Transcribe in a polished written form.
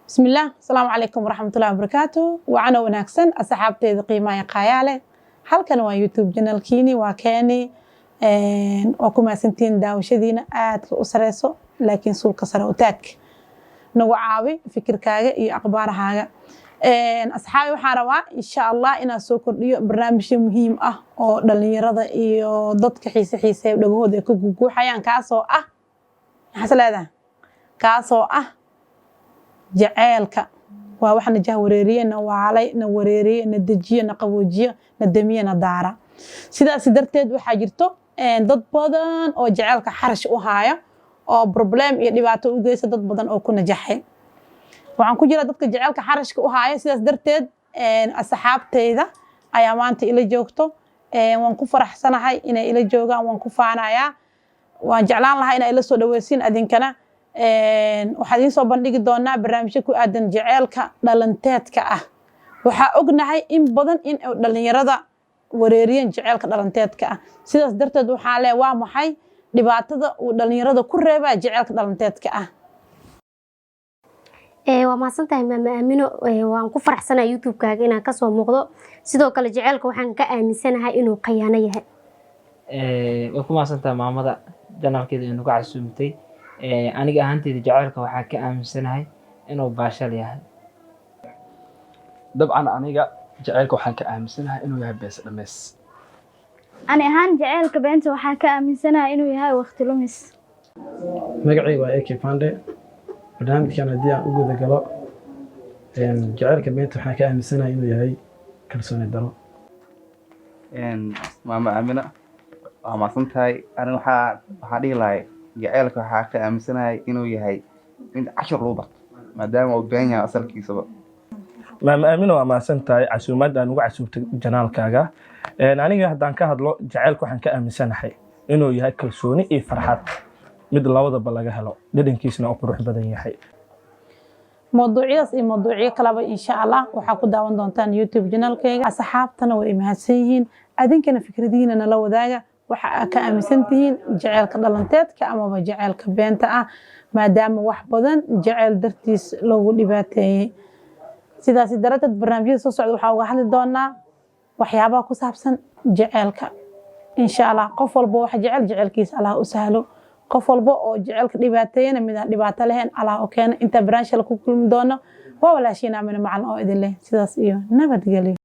بسم الله السلام عليكم ورحمة الله وبركاته وعنا وناكسن أصحابتي قيمة قايالة halkan waa YouTube channelkiini waa keeni oo kuma santiin daawashadiina aad u sareyso laakiin suulka sare u taag nagu caawi fikirkaaga iyo aqbaarahaaga asxaabi waxaan rabaa insha Allah inaan soo kordhiyo barnaamijyo muhiim ah oo dhalinyarada iyo dadka xiisaha dhagahooda ku guuxayaan kaasoo ah jaceelka waa waxna jah wareeriyana waalay na wareeriye na dajiye na qaboojiye na damiye na daara sidaas darteed waxa jirto dad badan oo jaceelka xarash u haaya oo problem iyo dhibaato u geysta dad badan oo ku najaxay waxaan ku jira dadka jaceelka xarashka u haaya sidaas darteed asxaabteyda ayaa maanta ila joogto waan ku faraxsanahay inay ila joogaan waan ku faanayaa waan jeclaan lahaa inay ila soo dhaweeysiin adinkana waxaan idin soo bandhigi doonaa barnaamijyo ku aadan jaceelka dhalanteedka ah waxaa ognahay in badan in dhalinyarada wareeriyeen jaceelka dhalanteedka ah sidaas darteed waxaa leeyahay waa maxay dhibaatada uu dhalinyarada ku reebaa jaceelka dhalanteedka ah waa maasantahay maama Aamino waan ku faraxsanahay YouTube-kaaga inaan ka soo muuqdo sidoo kale jaceelka waxaan ka aaminsanahay inuu khiyaano yahay waa ku maasantahay maamada janaalkeeda inuu ka casuumtay aniga ahaanteyda jaceelka waxaa ka aaminsanahay inuu baashal yahay dabcan aniga jaceelka waxaan ka aaminsanahay inuu yahay bees dhameys ani ahaan jaceelka beenta waxaa ka aaminsanahay inuu yahay waqti lumis magacayga waa AK Fande barnaamijkan haddii aan u guda galo jaceelka beenta waxaan ka aaminsanahay inuu yahay kalsooni daro maama Aamina waa maasantahay aniga waxaa dhihi lahay jaceelka waxaa ka aaminsanahay inuu yahay mid cashar loo barto maadaama uu been yahay asalkiisaba maama Aamino waa maasantahay casuumad aan ugu casuubtay janaalkaaga aniga haddaan ka hadlo jaceelka waxaan ka aaminsanahay inuu yahay kalsooni iyo farxad mid labadaba laga helo dhadhankiisna uu qurux badan yahay موضوعياس iyo موضوعyo kalaba insha Allah waxa ku daawan doontaan YouTube channelkayga asxaabtana way mahadsan yihiin adinkana fikradiina nala wadaaga waxa ka aaminsantihiin jaceelka dhalanteedka ama jaceelka beenta ah maadaama wax badan jaceel dartiis loogu dhibaateeyay sidaas darteed barnaamijyada soo socda waxa uga hadli doonaa waxyaabaha ku saabsan jaceelka insha Allah qof walba waxa jaceelkiisa Allah u sahlo qof walba oo jaceelka dhibaateeyana mid aan dhibaato lahayn Allah oo keena inta barnaamijka ku kulmi doono waa walaashiina Aamino macalin oo idin leh sidaas iyo nabadgelyo